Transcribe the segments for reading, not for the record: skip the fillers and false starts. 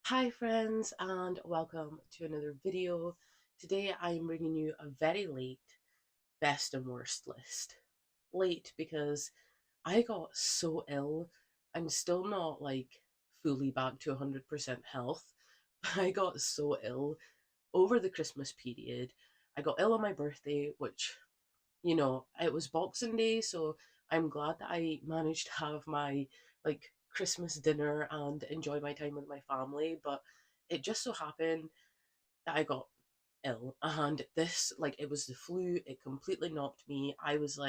Hi friends and welcome to another video. Today I'm bringing you a very late best and worst list. Late because I got so ill. I'm still not fully back to 100% health. I got so ill over the Christmas period. I got ill on my birthday, which, it was Boxing Day, so I'm glad that I managed to have my Christmas dinner and enjoy my time with my family, but it just so happened that I got ill and this it was the flu. It completely knocked me. I was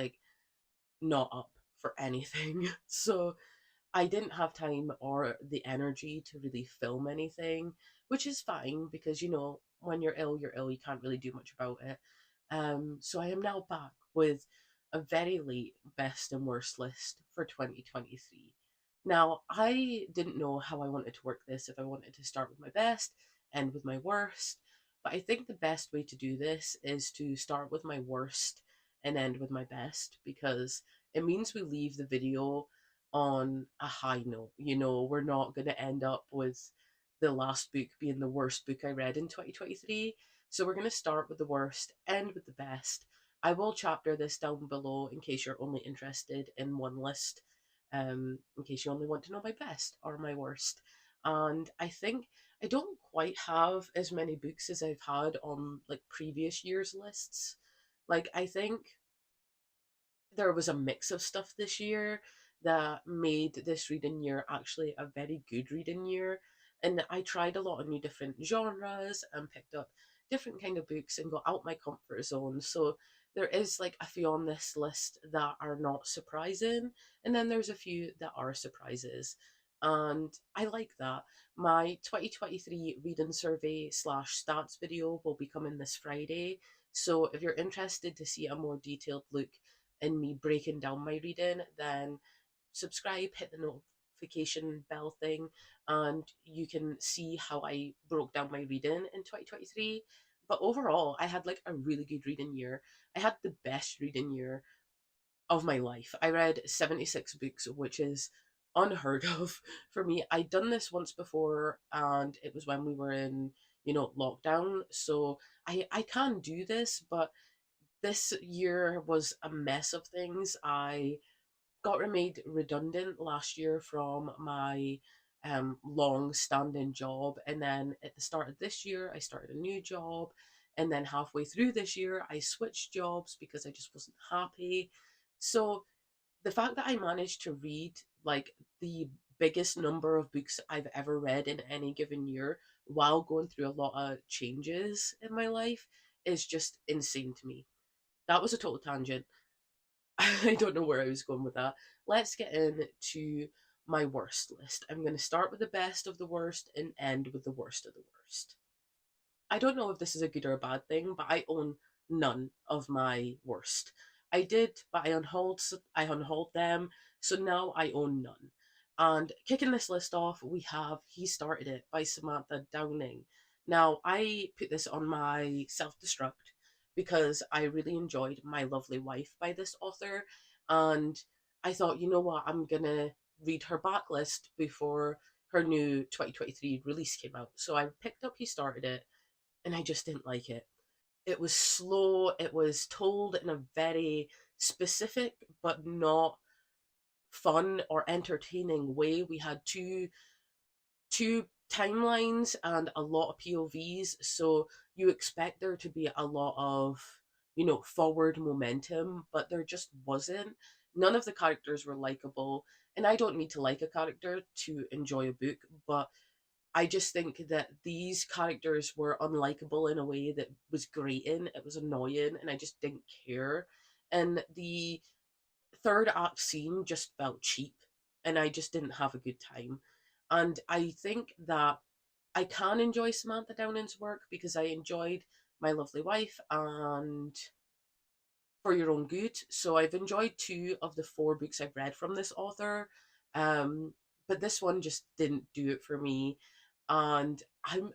not up for anything. So I didn't have time or the energy to really film anything, which is fine because when you're ill, you can't really do much about it. So I am now back with a very late best and worst list for 2023. Now, I didn't know how I wanted to work this, if I wanted to start with my best, end with my worst, but I think the best way to do this is to start with my worst and end with my best because it means we leave the video on a high note. We're not going to end up with the last book being the worst book I read in 2023. So we're going to start with the worst, end with the best. I will chapter this down below in case you're only interested in one list, in case you only want to know my best or my worst. And I think I don't quite have as many books as I've had on previous years' lists. I think there was a mix of stuff this year that made this reading year actually a very good reading year. And I tried a lot of new different genres and picked up different kind of books and got out my comfort zone. So there is a few on this list that are not surprising, and then there's a few that are surprises. And I like that. My 2023 reading survey slash stats video will be coming this Friday. So if you're interested to see a more detailed look in me breaking down my reading, then subscribe, hit the notification bell thing, and you can see how I broke down my reading in 2023. But overall, I had a really good reading year. I had the best reading year of my life. I read 76 books, which is unheard of for me. I'd done this once before, and it was when we were in, lockdown. So I can do this, but this year was a mess of things. I got made redundant last year from my long standing job. And then at the start of this year, I started a new job. And then halfway through this year, I switched jobs because I just wasn't happy. So the fact that I managed to read the biggest number of books I've ever read in any given year while going through a lot of changes in my life is just insane to me. That was a total tangent. I don't know where I was going with that. Let's get into my worst list. I'm going to start with the best of the worst and end with the worst of the worst. I don't know if this is a good or a bad thing, but I own none of my worst. I did, but I unhauled them, so now I own none. And kicking this list off, we have He Started It by Samantha Downing. Now, I put this on my self destruct because I really enjoyed My Lovely Wife by this author, and I thought, you know what, I'm gonna read her backlist before her new 2023 release came out. So I picked up He Started It, and I just didn't like it. It was slow, it was told in a very specific but not fun or entertaining way. We had two timelines and a lot of POVs, so you expect there to be a lot of, forward momentum, but there just wasn't. None of the characters were likable, and I don't need to like a character to enjoy a book, but I just think that these characters were unlikable in a way that was grating. It was annoying, and I just didn't care. And the third act scene just felt cheap, and I just didn't have a good time. And I think that I can enjoy Samantha Downing's work because I enjoyed My Lovely Wife and For Your Own Good. So I've enjoyed two of the four books I've read from this author. Um, but this one just didn't do it for me. And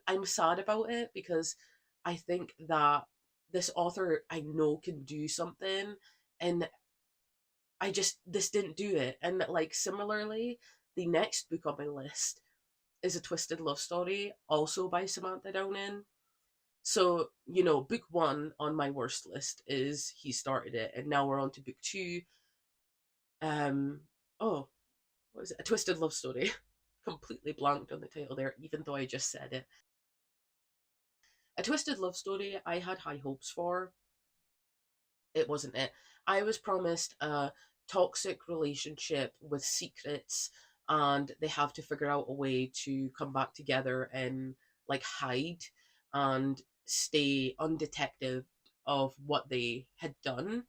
I'm sad about it because I think that this author I know can do something, and this didn't do it. And similarly, the next book on my list is A Twisted Love Story, also by Samantha Downing. So, book one on my worst list is He Started It, and now we're on to book two. Um, oh, what is it? A Twisted Love Story. Completely blanked on the title there, even though I just said it. A Twisted Love Story, I had high hopes for. It wasn't it. I was promised a toxic relationship with secrets, and they have to figure out a way to come back together and like hide and stay undetected of what they had done.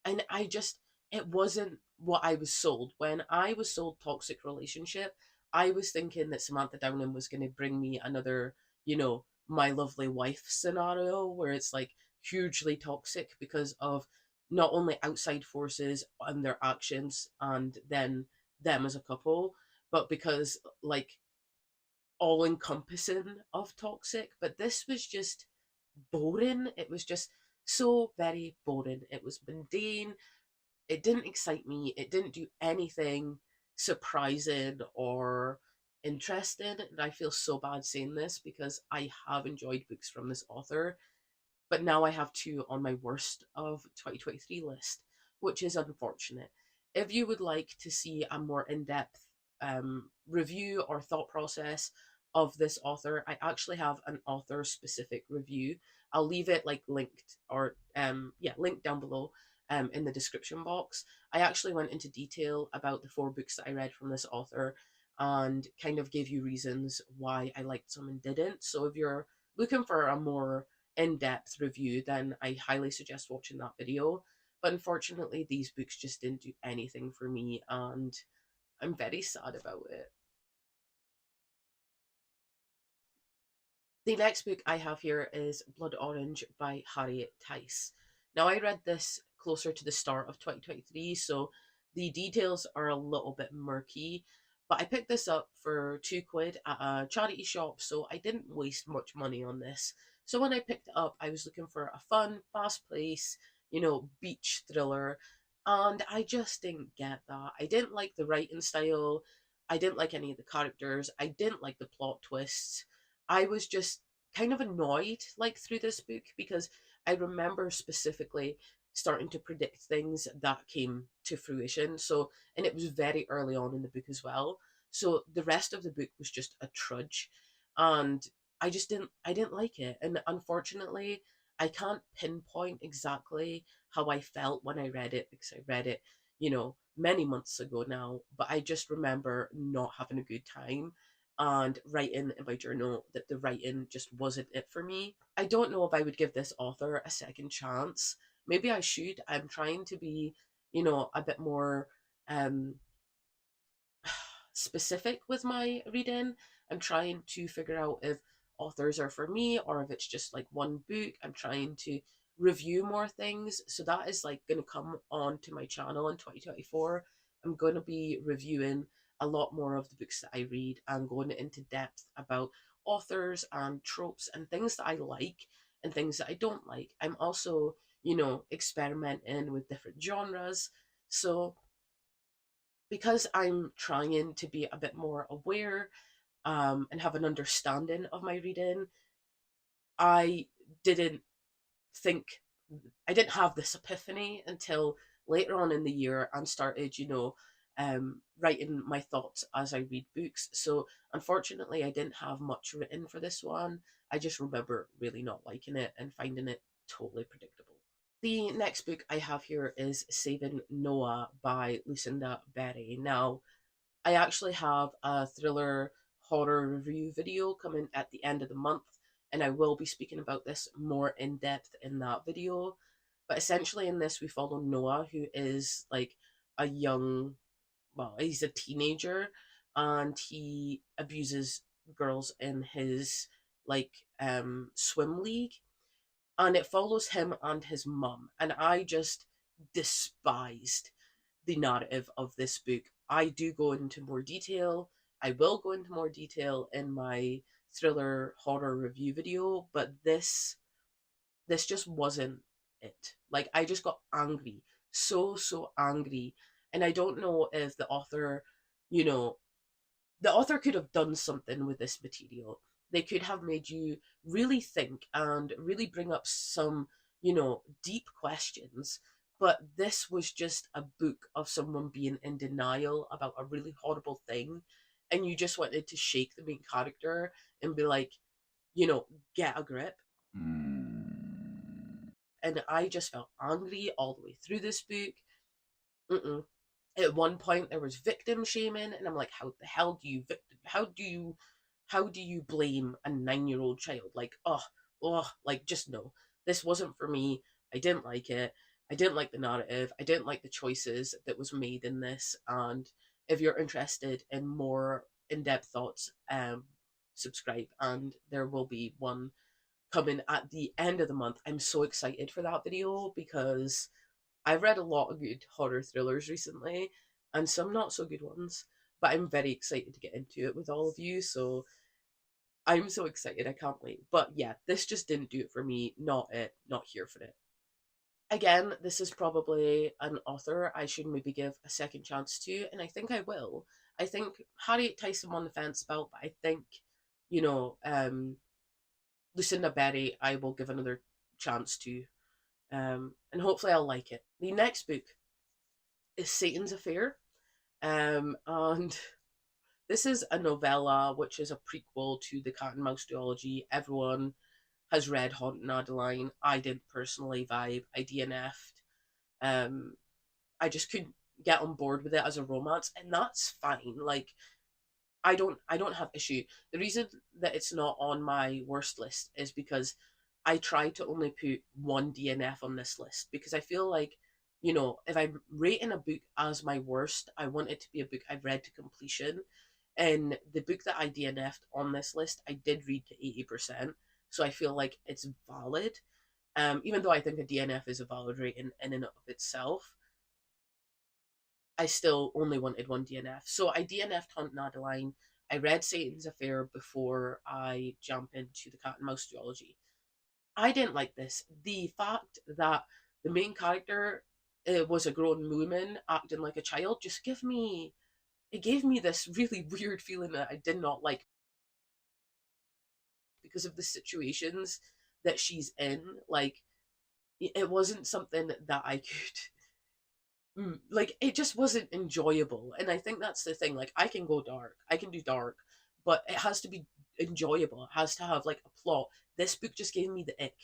And it wasn't what I was sold. When I was sold toxic relationship, I was thinking that Samantha Downing was going to bring me another, my lovely wife scenario where it's like hugely toxic because of not only outside forces and their actions and then them as a couple, but because like all encompassing of toxic. But this was just boring. It was just so very boring. It was mundane. It didn't excite me. It didn't do anything surprising or interesting. And I feel so bad saying this because I have enjoyed books from this author, but now I have two on my worst of 2023 list, which is unfortunate. If you would like to see a more in depth review or thought process of this author, I actually have an author specific review. I'll leave it like linked or yeah, linked down below in the description box. I actually went into detail about the four books that I read from this author and kind of gave you reasons why I liked some and didn't. So if you're looking for a more in-depth review, then I highly suggest watching that video. But unfortunately, these books just didn't do anything for me, and I'm very sad about it. The next book I have here is Blood Orange by Harriet Tice. Now, I read this closer to the start of 2023, so the details are a little bit murky, but I picked this up for £2 at a charity shop, so I didn't waste much money on this. So when I picked it up, I was looking for a fun, fast pace, beach thriller, and I just didn't get that. I didn't like the writing style, I didn't like any of the characters, I didn't like the plot twists. I was just kind of annoyed like through this book because I remember specifically starting to predict things that came to fruition. So, and it was very early on in the book as well. So the rest of the book was just a trudge, and I didn't like it. And unfortunately, I can't pinpoint exactly how I felt when I read it because I read it, many months ago now, but I just remember not having a good time and writing in my journal that the writing just wasn't it for me. I don't know if I would give this author a second chance. Maybe I should. I'm trying to be, a bit more um specific with my reading. I'm trying to figure out if authors are for me or if it's just like one book. I'm trying to review more things. So that is like going to come on to my channel in 2024. I'm going to be reviewing a lot more of the books that I read and going into depth about authors and tropes and things that I like and things that I don't like. I'm also, experimenting with different genres. So because I'm trying to be a bit more aware and have an understanding of my reading, I didn't think, I didn't have this epiphany until later on in the year and started, writing my thoughts as I read books. So unfortunately, I didn't have much written for this one. I just remember really not liking it and finding it totally predictable. The next book I have here is Saving Noah by Lucinda Berry. Now, I actually have a thriller horror review video coming at the end of the month, and I will be speaking about this more in depth in that video. But essentially, in this, we follow Noah, who is like a young, well, he's a teenager, and he abuses girls in his like swim league, and it follows him and his mum. And I just despised the narrative of this book. I do go into more detail. I will go into more detail in my thriller horror review video, but this just wasn't it. Like I just got angry. So angry. And I don't know if the author, you know, The author could have done something with this material. They could have made you really think and really bring up some, deep questions. But this was just a book of someone being in denial about a really horrible thing. And you just wanted to shake the main character and be like, you know, get a grip. And I just felt angry all the way through this book. Mm-mm. At one point there was victim shaming, and I'm like, how the hell do you how do you blame a 9-year old child? Like, like, just no. This wasn't for me. I didn't like it. I didn't like the narrative. I didn't like the choices that was made in this. And if you're interested in more in-depth thoughts, subscribe, and there will be one coming at the end of the month. I'm so excited for that video because I've read a lot of good horror thrillers recently and some not so good ones, but I'm very excited to get into it with all of you. So I'm so excited. I can't wait. But yeah, this just didn't do it for me. Not it. Not here for it. Again, this is probably an author I should maybe give a second chance to, and I think I will. I think Harriet Tyson won the fence belt, but I think, you know, Lucinda Berry, I will give another chance to, and hopefully I'll like it. The next book is Satan's Affair, and this is a novella which is a prequel to the Cat and Mouse duology. Everyone has read Haunting Adeline. I didn't personally vibe. I DNF'd. Um, I just couldn't get on board with it as a romance, and that's fine. Like, I don't have issue. The reason that it's not on my worst list is because I try to only put one DNF on this list because I feel like, if I'm rating a book as my worst, I want it to be a book I've read to completion. And the book that I DNF'd on this list, I did read to 80%. So I feel like it's valid. Even though I think a DNF is a valid rating in and of itself, I still only wanted one DNF. So I DNF'd Hunt and Adeline. I read Satan's Affair before I jump into the Cat and Mouse duology. I didn't like this. The fact that the main character was a grown woman acting like a child just gave me this really weird feeling that I did not like because of the situations that she's in. Like, it wasn't something that I could like, it just wasn't enjoyable. And I think that's the thing. Like, I can go dark, I can do dark, but it has to be enjoyable. It has to have like a plot. This book just gave me the ick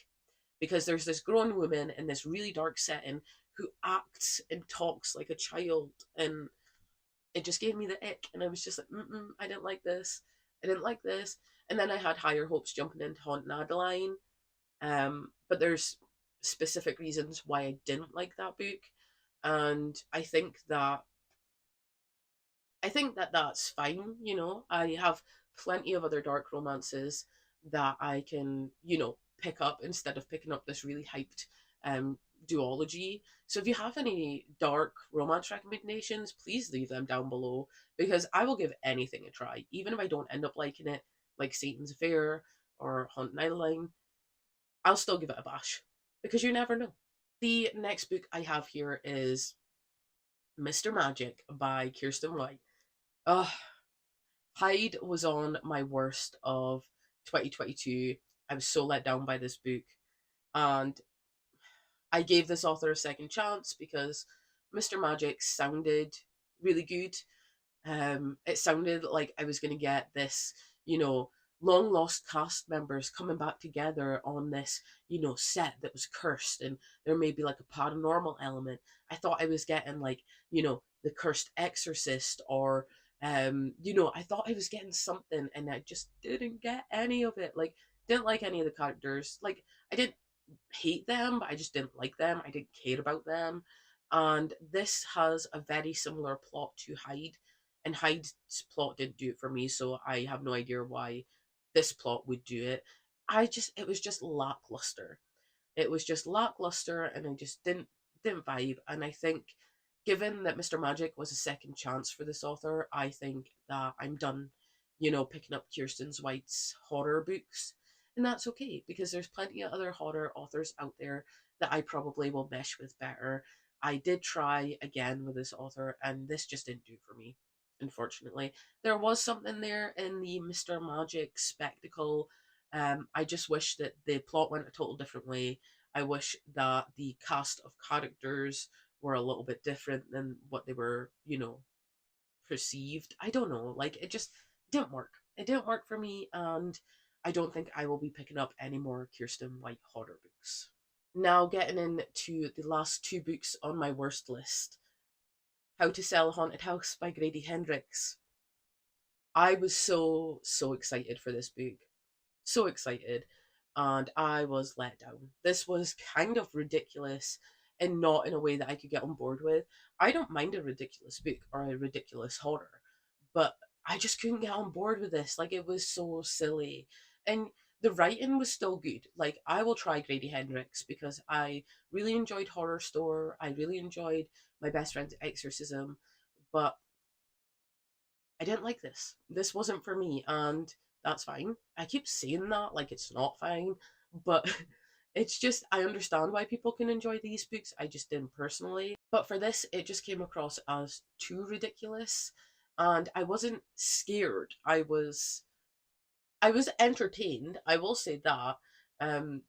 because there's this grown woman in this really dark setting who acts and talks like a child, and it just gave me the ick. And I was just like, I didn't like this. I didn't like this. And then I had higher hopes jumping into Haunt and Adeline. But there's specific reasons why I didn't like that book, and I think that that's fine. I have plenty of other dark romances that I can, pick up instead of picking up this really hyped duology. So if you have any dark romance recommendations, please leave them down below because I will give anything a try, even if I don't end up liking it, like Satan's Affair or Haunting Adeline. I'll still give it a bash because you never know. The next book I have here is Mr. Magic by Kirsten White. Ugh, Hyde was on my worst of 2022. I was so let down by this book, and I gave this author a second chance because Mr. Magic sounded really good. It sounded like I was going to get this, you know, long lost cast members coming back together on this, set that was cursed, and there may be like a paranormal element. I thought I was getting like, the cursed exorcist, or, I thought I was getting something, and I just didn't get any of it. Like, didn't like any of the characters. Like, I didn't hate them, but I just didn't like them. I didn't care about them. And this has a very similar plot to Hyde, and Hyde's plot didn't do it for me, so I have no idea why this plot would do it. It was just lackluster. It was just lackluster, and I just didn't vibe. And I think, given that Mr. Magic was a second chance for this author, I think that I'm done, picking up Kirsten White's horror books. And that's okay because there's plenty of other horror authors out there that I probably will mesh with better. I did try again with this author, and this just didn't do for me. unfortunately. There was something there in the Mr. Magic spectacle. I just wish that the plot went a total different way. I wish that the cast of characters were a little bit different than what they were, perceived. I don't know. Like, it just didn't work. It didn't work for me, and I don't think I will be picking up any more Kirsten White horror books. Now, getting into the last two books on my worst list. How to Sell a Haunted House by Grady Hendrix. I was so excited for this book. So excited. And I was let down. This was kind of ridiculous and not in a way that I could get on board with. I don't mind a ridiculous book or a ridiculous horror, but I just couldn't get on board with this. Like, it was so silly. And the writing was still good. Like, I will try Grady Hendrix because I really enjoyed Horror Store. I really enjoyed My Best Friend's Exorcism, but I didn't like this. This wasn't for me, and that's fine. I keep saying that like it's not fine, but it's just I understand why people can enjoy these books. I just didn't personally. But for this, it just came across as too ridiculous, and I wasn't scared. I was entertained. I will say that. Um,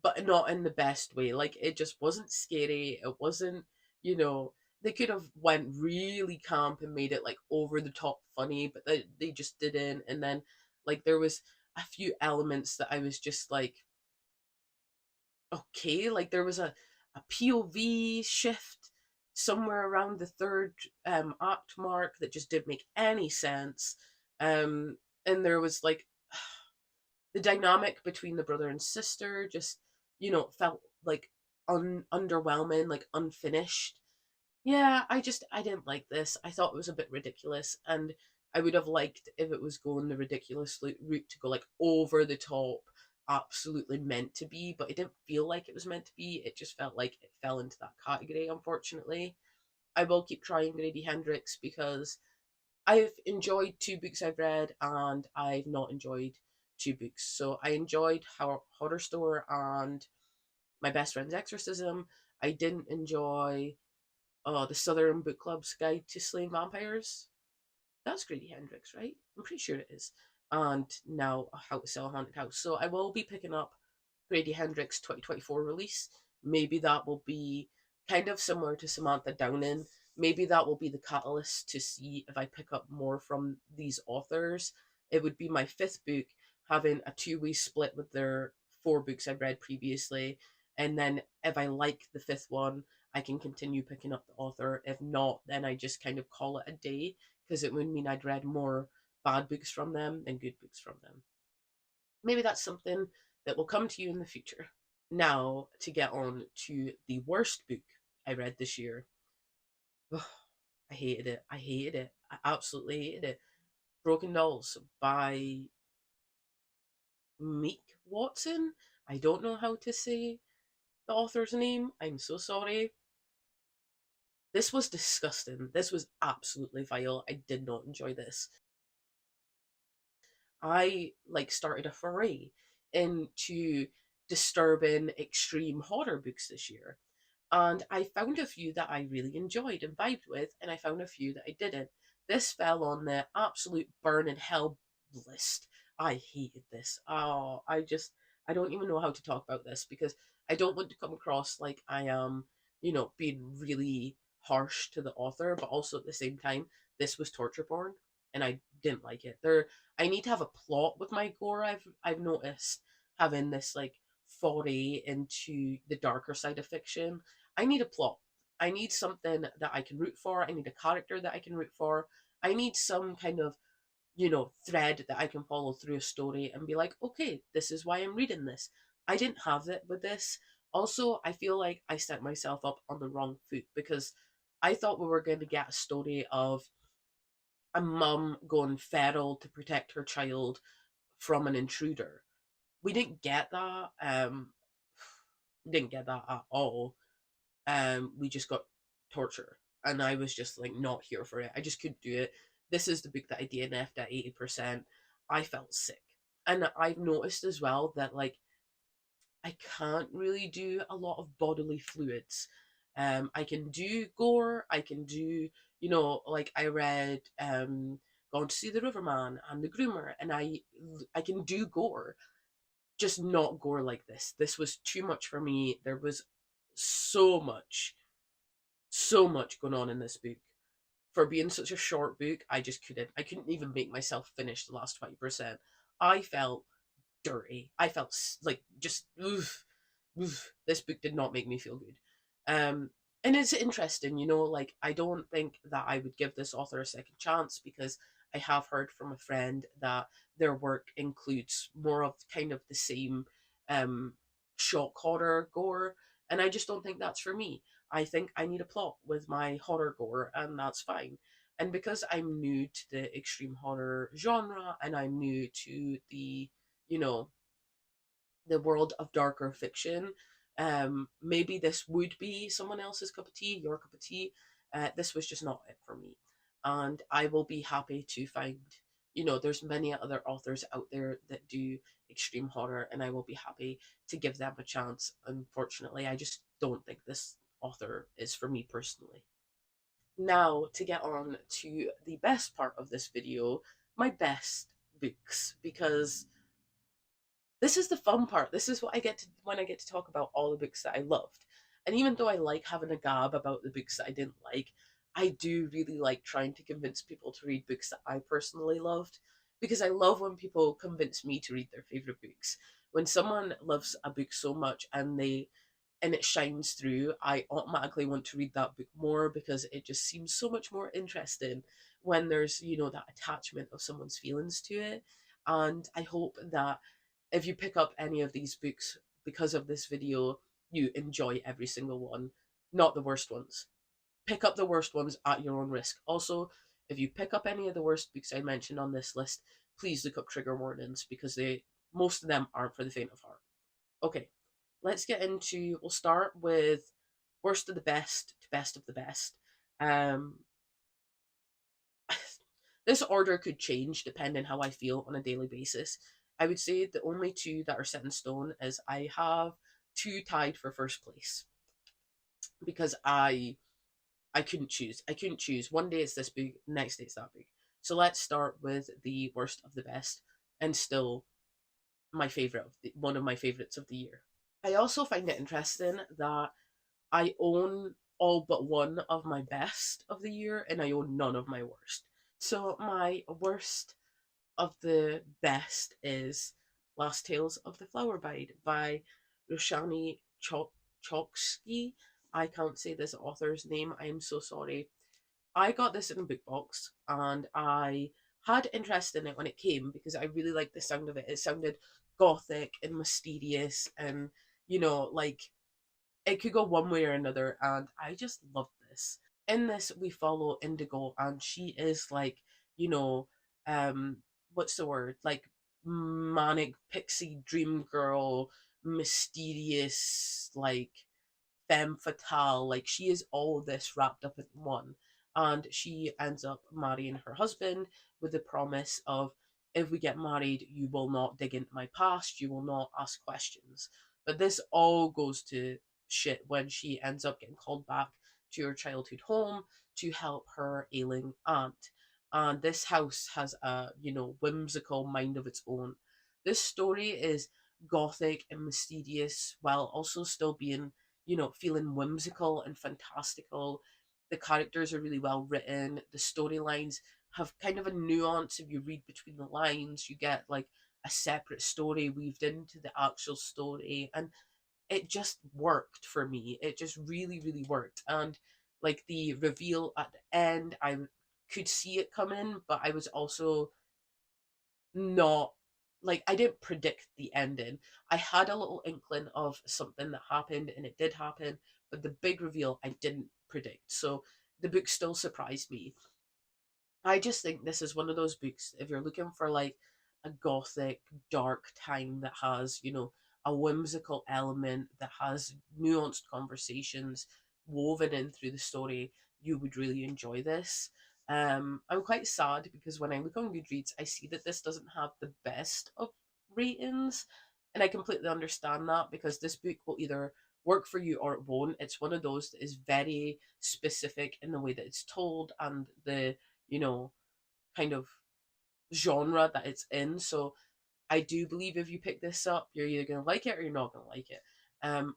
but not in the best way. Like, it just wasn't scary. It wasn't, you know, they could have went really camp and made it like over the top funny, but they just didn't. And then like there was a few elements that I was just like, okay, like there was a POV shift somewhere around the third act mark that just didn't make any sense. And there was like the dynamic between the brother and sister just felt like underwhelming, like unfinished. Yeah, I didn't like this. I thought it was a bit ridiculous, and I would have liked if it was going the ridiculous route to go like over the top, absolutely meant to be, but it didn't feel like it was meant to be. It just felt like it fell into that category, unfortunately. I will keep trying Grady Hendrix because I've enjoyed two books I've read, and I've not enjoyed two books. So I enjoyed Horror Store and My Best Friend's Exorcism. I didn't enjoy the Southern Book Club's Guide to Slaying Vampires. That's Grady Hendrix, right? I'm pretty sure it is. And now How to Sell a Haunted House. So I will be picking up Grady Hendrix 2024 release. Maybe that will be kind of similar to Samantha Downing. Maybe that will be the catalyst to see if I pick up more from these authors. It would be my fifth book, having a two-way split with their four books I've read previously. And then if I like the fifth one, I can continue picking up the author. If not, then I just kind of call it a day because it would mean I'd read more bad books from them than good books from them. Maybe that's something that will come to you in the future. Now, to get on to the worst book I read this year. Ugh, I hated it. I hated it. I absolutely hated it. Broken Dolls by Meek Watson. I don't know how to say the author's name. I'm so sorry. This was disgusting. This was absolutely vile. I did not enjoy this. I like started a foray into disturbing extreme horror books this year. And I found a few that I really enjoyed and vibed with, and I found a few that I didn't. This fell on the absolute burn in hell list. I hated this. Oh, I don't even know how to talk about this because I don't want to come across like I am, being really harsh to the author, but also at the same time, this was torture porn, and I didn't like it. I need to have a plot with my gore. I've noticed having this like foray into the darker side of fiction. I need a plot. I need something that I can root for. I need a character that I can root for. I need some kind of, thread that I can follow through a story and be like, okay, this is why I'm reading this. I didn't have that with this. Also, I feel like I set myself up on the wrong foot because I thought we were going to get a story of a mum going feral to protect her child from an intruder. We didn't get that. Didn't get that at all. We just got torture, and I was just like not here for it. I just couldn't do it. This is the book that I DNF'd at 80%. I felt sick, and I've noticed as well that like I can't really do a lot of bodily fluids. I can do gore. I can do Like I read Gone to See the Riverman and The Groomer, and I can do gore, just not gore like this. This was too much for me. There was so much, so much going on in this book. For being such a short book, I just couldn't. I couldn't even make myself finish the last 20%. I felt dirty. I felt like just oof, oof. This book did not make me feel good. Um, and it's interesting, like I don't think that I would give this author a second chance because I have heard from a friend that their work includes more of kind of the same um shock horror gore, and I just don't think that's for me. I think I need a plot with my horror gore, and that's fine. And because I'm new to the extreme horror genre and I'm new to you know, the world of darker fiction. Maybe this would be someone else's cup of tea, your cup of tea. This was just not it for me. And I will be happy to find, there's many other authors out there that do extreme horror, and I will be happy to give them a chance. Unfortunately, I just don't think this author is for me personally. Now, to get on to the best part of this video, my best books, because this is the fun part. This is what I get to when I get to talk about all the books that I loved. And even though I like having a gab about the books that I didn't like, I do really like trying to convince people to read books that I personally loved, because I love when people convince me to read their favorite books. When someone loves a book so much and it shines through, I automatically want to read that book more because it just seems so much more interesting when there's, that attachment of someone's feelings to it. And I hope that if you pick up any of these books because of this video, you enjoy every single one, not the worst ones. Pick up the worst ones at your own risk. Also, if you pick up any of the worst books I mentioned on this list, please look up trigger warnings because most of them aren't for the faint of heart. Okay, let's get into. We'll start with worst of the best to best of the best. Um, this order could change depending how I feel on a daily basis. I would say the only two that are set in stone is I have two tied for first place because I couldn't choose. I couldn't choose. One day it's this book, next day it's that book. So let's start with the worst of the best, and still one of my favorites of the year. I also find it interesting that I own all but one of my best of the year, and I own none of my worst. So my worst of the best is Last Tales of the Flower Bride by Roshani Chokski. I can't say this author's name. I am so sorry. I got this in a book box and I had interest in it when it came because I really liked the sound of it. It sounded gothic and mysterious and, like it could go one way or another, and I just love this. In this, we follow Indigo, and she is like, you know, um, what's the word? Like manic pixie dream girl, mysterious, like femme fatale. Like she is all this wrapped up in one. And she ends up marrying her husband with the promise of, if we get married, you will not dig into my past, you will not ask questions. But this all goes to shit when she ends up getting called back to her childhood home to help her ailing aunt. And this house has a, whimsical mind of its own. This story is gothic and mysterious while also still being, feeling whimsical and fantastical. The characters are really well written. The storylines have kind of a nuance. If you read between the lines, you get like a separate story weaved into the actual story. And it just worked for me. It just really, really worked. And like the reveal at the end, I could see it coming, but I was also not like I didn't predict the ending. I had a little inkling of something that happened and it did happen, but the big reveal I didn't predict. So the book still surprised me. I just think this is one of those books, if you're looking for like a gothic, dark time that has, a whimsical element, that has nuanced conversations woven in through the story, you would really enjoy this. I'm quite sad because when I look on Goodreads, I see that this doesn't have the best of ratings, and I completely understand that because this book will either work for you or it won't. It's one of those that is very specific in the way that it's told and the, you know, kind of genre that it's in. So I do believe if you pick this up, you're either going to like it or you're not going to like it.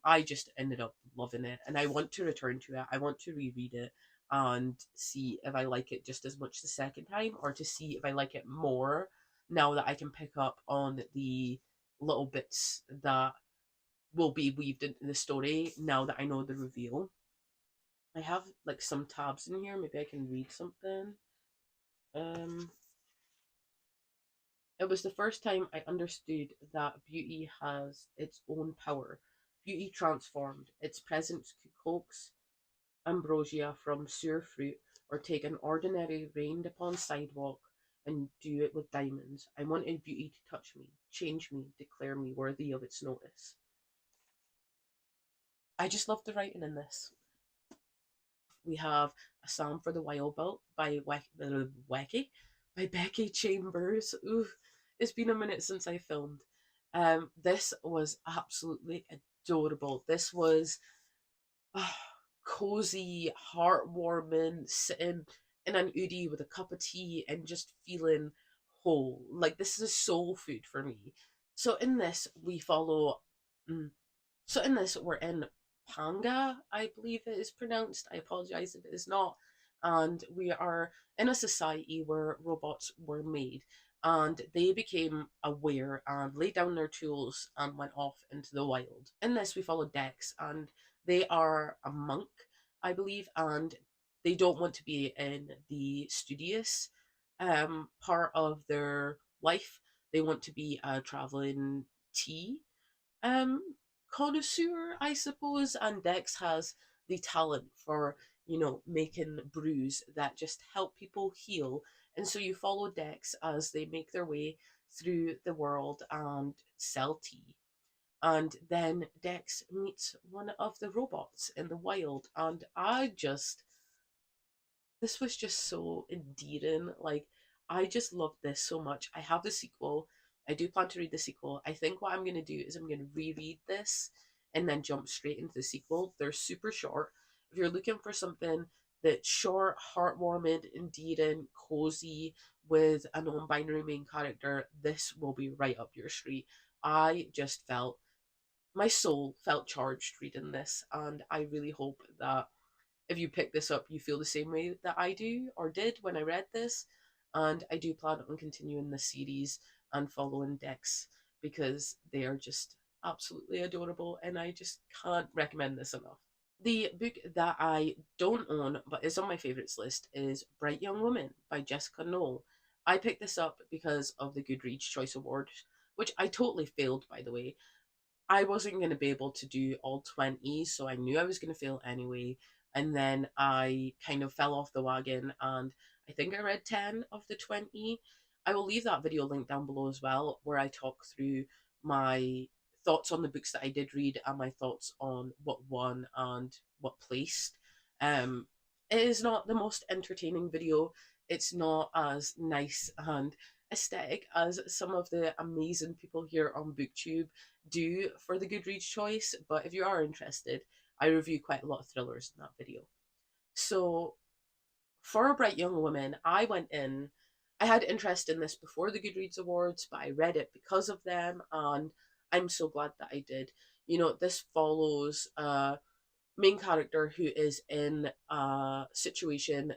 I just ended up loving it, and I want to return to it. I want to reread it and see if I like it just as much the second time, or to see if I like it more now that I can pick up on the little bits that will be weaved into the story now that I know the reveal. I have like some tabs in here. Maybe I can read something. Um, It was the first time I understood that beauty has its own power. Beauty transformed. Its presence could coax ambrosia from sour fruit or take an ordinary rained upon sidewalk and do it with diamonds. I wanted beauty to touch me, change me, declare me worthy of its notice. I just love the writing in this. We have A Psalm for the Wild Boat by Becky Chambers. Ooh, it's been a minute since I filmed. This was absolutely adorable. This was uh, cozy, heartwarming, sitting in an Udi with a cup of tea and just feeling whole. Like this is soul food for me. So in this, we follow mm, so in this, we're in Panga, I believe it is pronounced. I apologize if it is not. And we are in a society where robots were made, and they became aware and laid down their tools and went off into the wild. In this, we follow Dex, and they are a monk, I believe, and they don't want to be in the studious part of their life. They want to be a traveling tea um connoisseur, I suppose, and Dex has the talent for, making brews that just help people heal. And so you follow Dex as they make their way through the world and sell tea. And then Dex meets one of the robots in the wild, and this was just so endearing. Like, I just loved this so much. I have the sequel. I do plan to read the sequel. I think what I'm going to do is I'm going to reread this and then jump straight into the sequel. They're super short. If you're looking for something that's short, heartwarming, endearing, cozy, with a non binary main character, this will be right up your street. I just felt, my soul felt charged reading this, and I really hope that if you pick this up, you feel the same way that I do or did when I read this. And I do plan on continuing this series and following Dex because they are just absolutely adorable, and I just can't recommend this enough. The book that I don't own but is on my favourites list is Bright Young Woman by Jessica Knoll. I picked this up because of the Goodreads Choice Award, which I totally failed, by the way. I wasn't going to be able to do all 20, so I knew I was going to fail anyway. And then I kind of fell off the wagon, and I think I read 10 of the 20. I will leave that video link down below as well, where I talk through my thoughts on the books that I did read and my thoughts on what won and what placed. Um, it is not the most entertaining video. It's not as nice and aesthetic as some of the amazing people here on BookTube do for the Goodreads choice, but if you are interested, I review quite a lot of thrillers in that video. So, for A Bright Young Woman, I went in, I had interest in this before the Goodreads Awards, but I read it because of them, and I'm so glad that I did. This follows a main character who is in a situation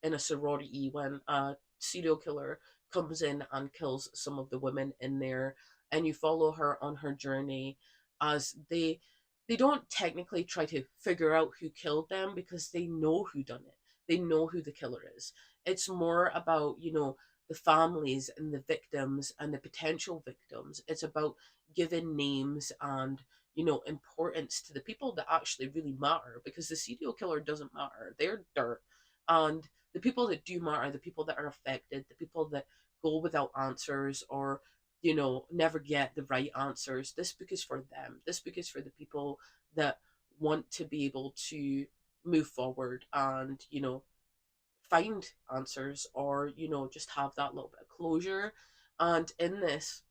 in a sorority when a serial killer comes in and kills some of the women in there, and you follow her on her journey as they don't technically try to figure out who killed them because they know who done it. They know who the killer is. It's more about, the families and the victims and the potential victims. It's about giving names and, importance to the people that actually really matter, because the serial killer doesn't matter. They're dirt. And the people that do matter, the people that are affected, the people that go without answers or, never get the right answers. This book is for them. This book is for the people that want to be able to move forward and, find answers or, just have that little bit of closure. And in this,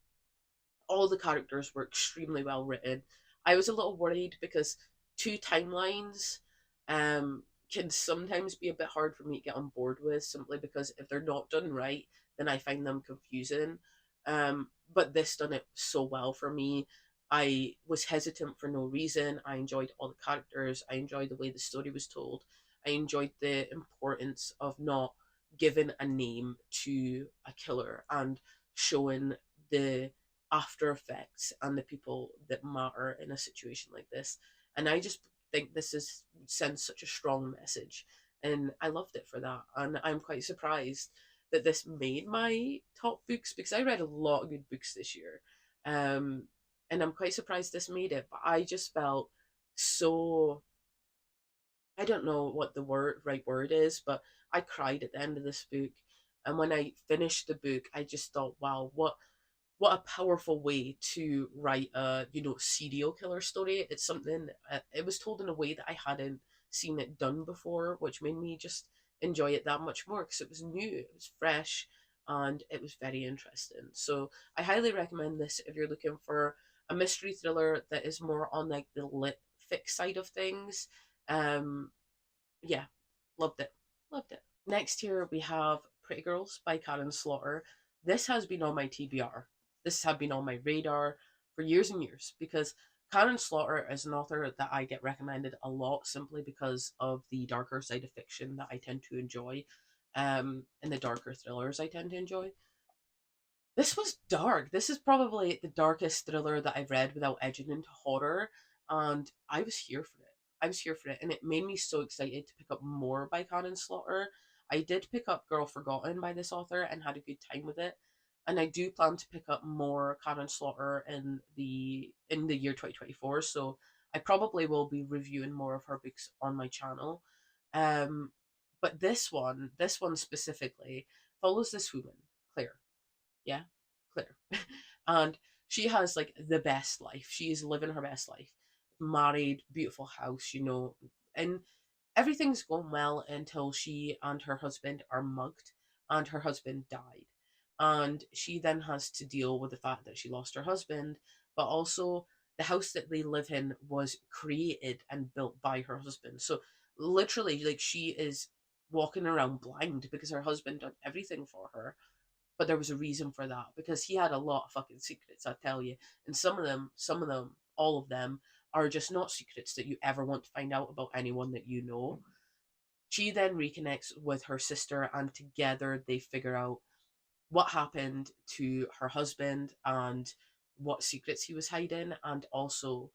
all the characters were extremely well written. I was a little worried because two timelines um, can sometimes be a bit hard for me to get on board with, simply because if they're not done right, then I find them confusing. But this done it so well for me. I was hesitant for no reason. I enjoyed all the characters. I enjoyed the way the story was told. I enjoyed the importance of not giving a name to a killer and showing the after effects and the people that matter in a situation like this. And I just think this is sends such a strong message, and I loved it for that. And I'm quite surprised that this made my top books, because I read a lot of good books this year. Um, and I'm quite surprised this made it. But I just felt so, I don't know what the right word is, but I cried at the end of this book. And when I finished the book, I just thought, wow, what a powerful way to write a serial killer story. It's something, it was told in a way that I hadn't seen it done before, which made me just enjoy it that much more, because it was new, it was fresh, and it was very interesting. So I highly recommend this if you're looking for a mystery thriller that is more on like the lit fic side of things. um yeah, loved it, loved it. Next here we have Pretty Girls by Karen Slaughter. This has been on my TBR. This has been on my radar for years and years, because Karen Slaughter is an author that I get recommended a lot, simply because of the darker side of fiction that I tend to enjoy, and the darker thrillers I tend to enjoy. This was dark. This is probably the darkest thriller that I've read without edging into horror, and I was here for it. I was here for it, and it made me so excited to pick up more by Conan Slaughter. I did pick up Girl Forgotten by this author and had a good time with it, and I do plan to pick up more Conan Slaughter in the year 2024. So I probably will be reviewing more of her books on my channel. Um, but this one specifically follows this woman, Claire. Yeah, Claire. And she has like the best life. She is living her best life. Married, beautiful house, and everything's going well until she and her husband are mugged and her husband died. And she then has to deal with the fact that she lost her husband, but also the house that they live in was created and built by her husband. So literally, like, she is walking around blind because her husband done everything for her, but there was a reason for that, because he had a lot of fucking secrets, I tell you. And some of them, all of them, are just not secrets that you ever want to find out about anyone that you know. She then reconnects with her sister, and together they figure out what happened to her husband and what secrets he was hiding. And also,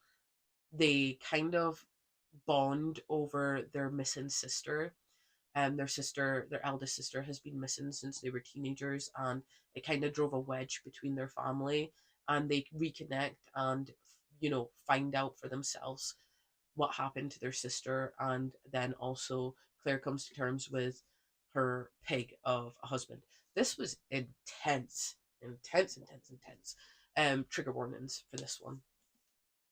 they kind of bond over their missing sister. Their eldest sister, has been missing since they were teenagers, and it kind of drove a wedge between their family. And they reconnect and, find out for themselves what happened to their sister. And then also, Claire comes to terms with her pig of a husband. This was intense, intense, intense, intense. Trigger warnings for this one.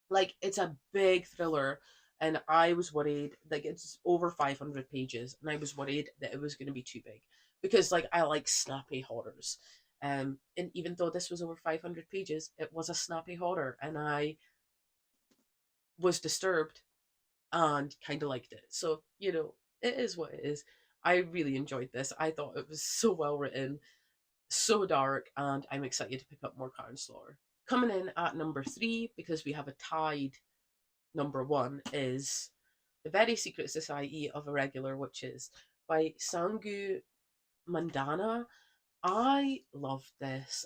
Like, it's a big thriller, and I was worried, like, it's over 500 pages, and I was worried that it was going to be too big, because like I like snappy horrors. And even though this was over 500 pages, it was a snappy horror, and I was disturbed and kind of liked it. So, it is what it is. I really enjoyed this. I thought it was so well written, so dark, and I'm excited to pick up more Karen Slaughter. Coming in at number three, because we have a tied number one, is The Very Secret Society of Irregular Witches by Sangu Mandana. I love this.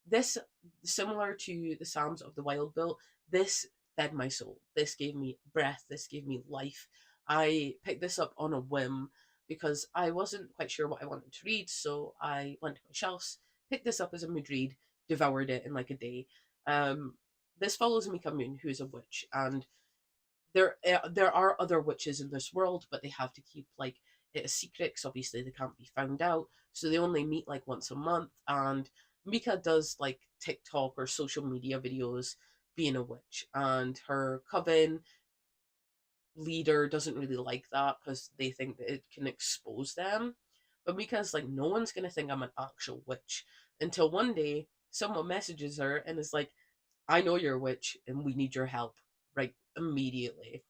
This, similar to the Psalms of the Wild Bull, this fed my soul. This gave me breath. This gave me life. I picked this up on a whim because I wasn't quite sure what I wanted to read, so I went to my shelves, picked this up as a mood read, devoured it in like a day. Um, this follows Mika Moon, who's a witch, and there are other witches in this world, but they have to keep like it a secret, because obviously they can't be found out. So they only meet like once a month, and Mika does like TikTok or social media videos being a witch, and her coven leader doesn't really like that because they think that it can expose them. But Mika's like, no one's gonna think I'm an actual witch, until one day someone messages her and is like, I know you're a witch and we need your help right immediately.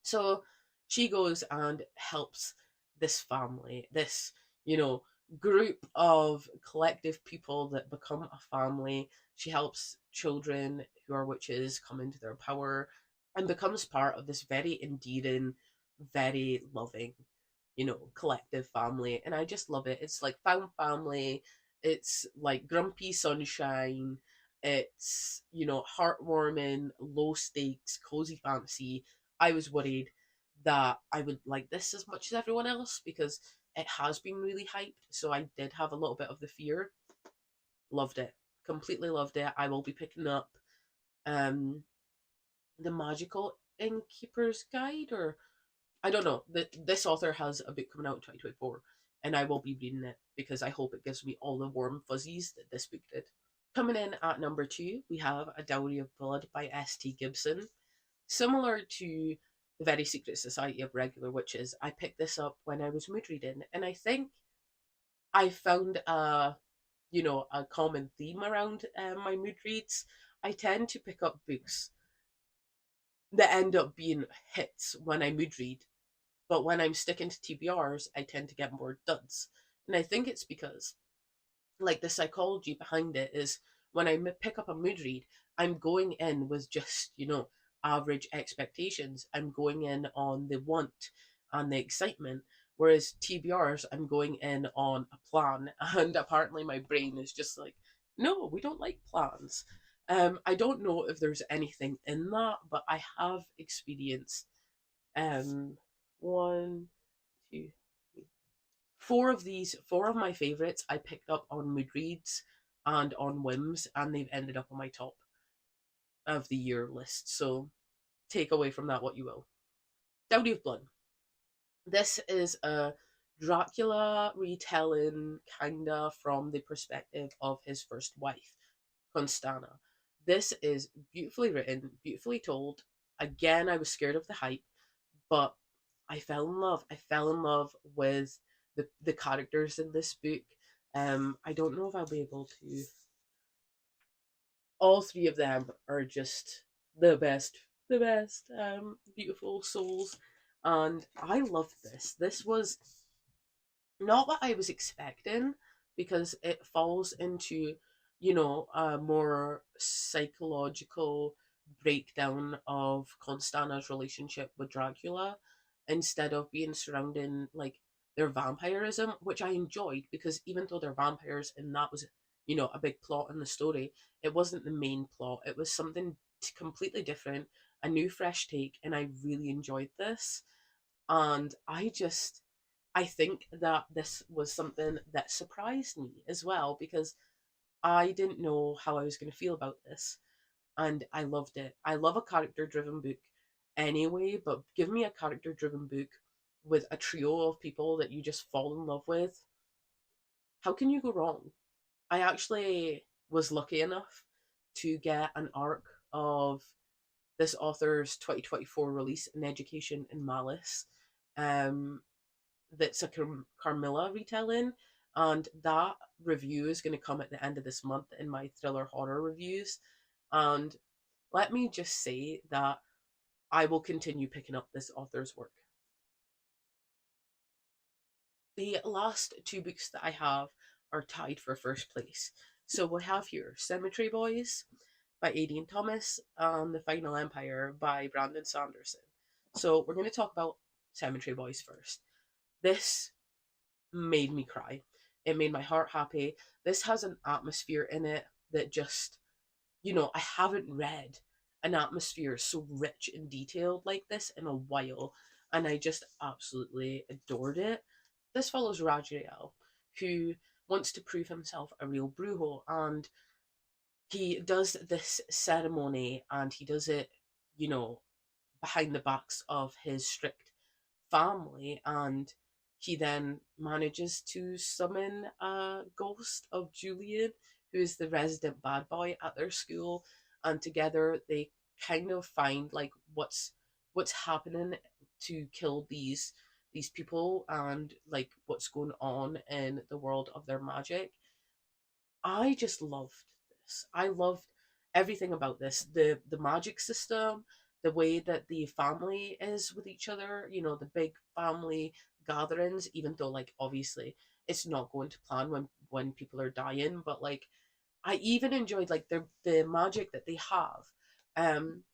So she goes and helps this family, this, you know, group of collective people that become a family. She helps children who are witches come into their power and becomes part of this very endearing, very loving, collective family. And I just love it. It's like found family, it's like grumpy sunshine, it's, heartwarming, low stakes, cozy fantasy. I was worried that I would like this as much as everyone else because it has been really hyped. So I did have a little bit of the fear. Loved it. Completely loved it. I will be picking up um the Magical Innkeeper's Guide, or I don't know. This author has a book coming out in 2024 and I will be reading it because I hope it gives me all the warm fuzzies that this book did. Coming in at number two, we have A Dowry of Blood by S.T. Gibson. Similar to The Very Secret Society of Regular Witches, I picked this up when I was mood reading, and I think I found a common theme around my mood reads. I tend to pick up books that end up being hits when I mood read, but when I'm sticking to TBRs, I tend to get more duds. And I think it's because like the psychology behind it is when I pick up a mood read, I'm going in with just, average expectations. I'm going in on the want and the excitement. Whereas TBRs, I'm going in on a plan. And apparently my brain is just like, no, we don't like plans. I don't know if there's anything in that, but I have experienced one, two, four of my favorites I picked up on mood reads and on whims, and they've ended up on my top of the year list. So take away from that what you will. Dowdy of Blood. This is a Dracula retelling, kinda from the perspective of his first wife, Constana. This is beautifully written, beautifully told. Again, I was scared of the hype, but I fell in love. I fell in love with the characters in this book. I don't know if I'll be able to. All three of them are just the best, the best. Beautiful souls, and I loved this. This was not what I was expecting because it falls into, a more psychological breakdown of Constana's relationship with Dracula instead of being surrounding like their vampirism, which I enjoyed because even though they're vampires and that was, a big plot in the story, it wasn't the main plot. It was something completely different, a new fresh take, and I really enjoyed this. And I think that this was something that surprised me as well because I didn't know how I was going to feel about this. And I loved it. I love a character driven book anyway, but give me a character driven book with a trio of people that you just fall in love with. How can you go wrong? I actually was lucky enough to get an arc of this author's 2024 release, An Education in Malice. Um, that's a Carmilla retelling, and that review is going to come at the end of this month in my thriller horror reviews. And let me just say that I will continue picking up this author's work. The last two books that I have are tied for first place. So we have here Cemetery Boys by Adrian Thomas and The Final Empire by Brandon Sanderson. So we're going to talk about Cemetery Boys first. This made me cry. It made my heart happy. This has an atmosphere in it that just, I haven't read an atmosphere so rich and detailed like this in a while, and I just absolutely adored it. This follows Rajriel, who wants to prove himself a real brujo, and he does this ceremony, and he does it, you know, behind the backs of his strict family, and he then manages to summon a ghost of Julian, who is the resident bad boy at their school, and together they kind of find like what's happening to kill these people and like what's going on in the world of their magic. I just loved this. I loved everything about this. The magic system, the way that the family is with each other, the big family gatherings, even though like obviously it's not going to plan when people are dying, but like I even enjoyed like the magic that they have. Um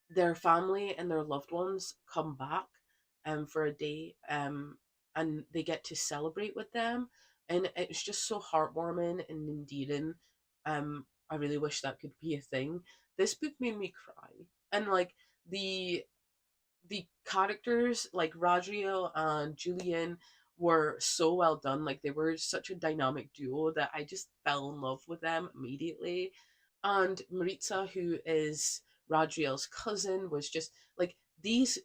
their family and their loved ones come back for a day, and they get to celebrate with them, and it's just so heartwarming and endearing. I really wish that could be a thing. This book made me cry, and like the the characters like Radriel and Julian were so well done. Like they were such a dynamic duo that I just fell in love with them immediately. And Maritza, who is Radriel's cousin, was just like these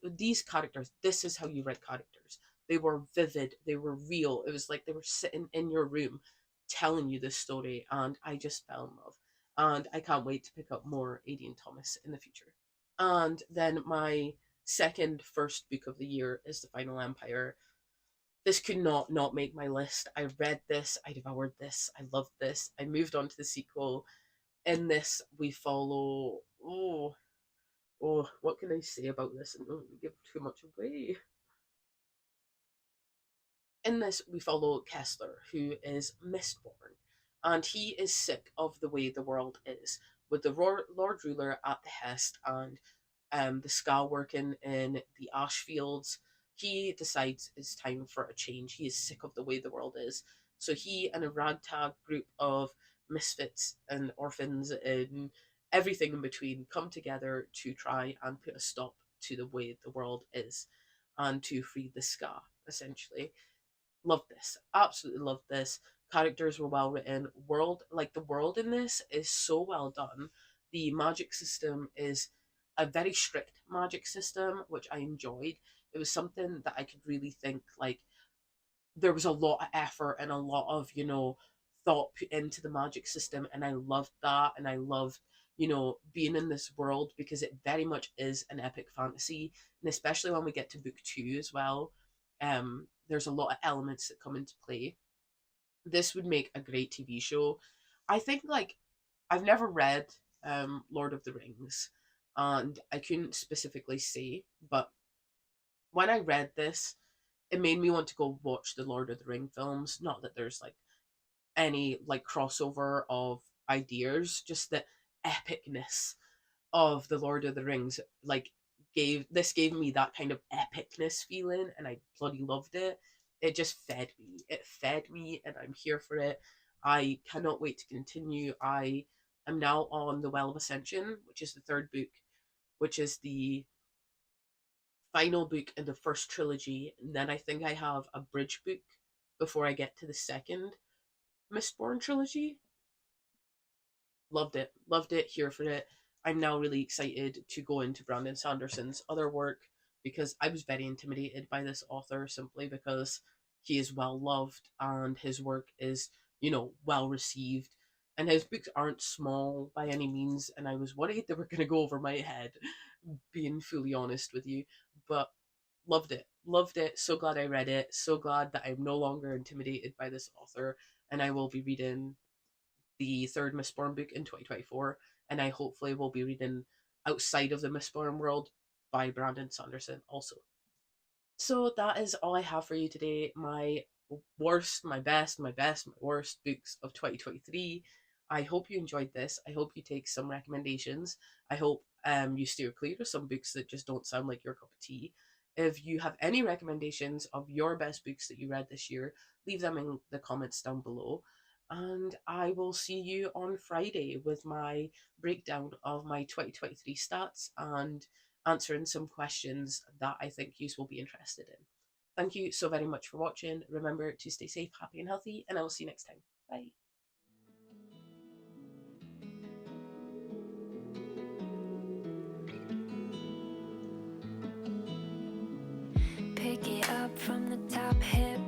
characters. This is how you write characters. They were vivid. They were real. It was like they were sitting in your room, telling you this story, and I just fell in love. And I can't wait to pick up more Adrian Thomas in the future. And then my second first book of the year is The Final Empire. This could not make my list. I read this, I devoured this, I loved this. I moved on to the sequel. In this, we follow. What can I say about this? And don't give too much away. In this, we follow Kessler, who is Mistborn, and he is sick of the way the world is, with the Lord Ruler at the hest and the Ska working in the ash fields. He decides it's time for a change. He is sick of the way the world is. So he and a ragtag group of misfits and orphans and everything in between come together to try and put a stop to the way the world is and to free the Ska, essentially. Love this. Absolutely love this. Characters were well written. The world in this is so well done. The magic system is a very strict magic system, which I enjoyed. It was something that I could really think like there was a lot of effort and a lot of, thought put into the magic system, and I loved that, and I loved, being in this world because it very much is an epic fantasy, and especially when we get to book two as well. There's a lot of elements that come into play. This would make a great TV show. I think like I've never read Lord of the Rings, and I couldn't specifically say, but when I read this, it made me want to go watch the Lord of the Ring films. Not that there's like any like crossover of ideas, just the epicness of the Lord of the Rings like gave me that kind of epicness feeling, and I bloody loved it. It just fed me. It fed me, and I'm here for it. I cannot wait to continue. I am now on The Well of Ascension, which is the third book, which is the final book in the first trilogy, and then I think I have a bridge book before I get to the second Mistborn trilogy. Loved it, here for it. I'm now really excited to go into Brandon Sanderson's other work because I was very intimidated by this author simply because he is well loved and his work is, well received. And his books aren't small by any means, and I was worried they were going to go over my head, being fully honest with you. But loved it. Loved it. So glad I read it. So glad that I'm no longer intimidated by this author, and I will be reading the third Mistborn book in 2024, and I hopefully will be reading outside of the Mistborn world by Brandon Sanderson also. So that is all I have for you today. My worst, my worst books of 2023. I hope you enjoyed this. I hope you take some recommendations. I hope you steer clear of some books that just don't sound like your cup of tea. If you have any recommendations of your best books that you read this year, leave them in the comments down below. And I will see you on Friday with my breakdown of my 2023 stats and answering some questions that I think you will be interested in. Thank you so very much for watching. Remember to stay safe, happy, and healthy, and I will see you next time. Bye. Pick it up from the top, hit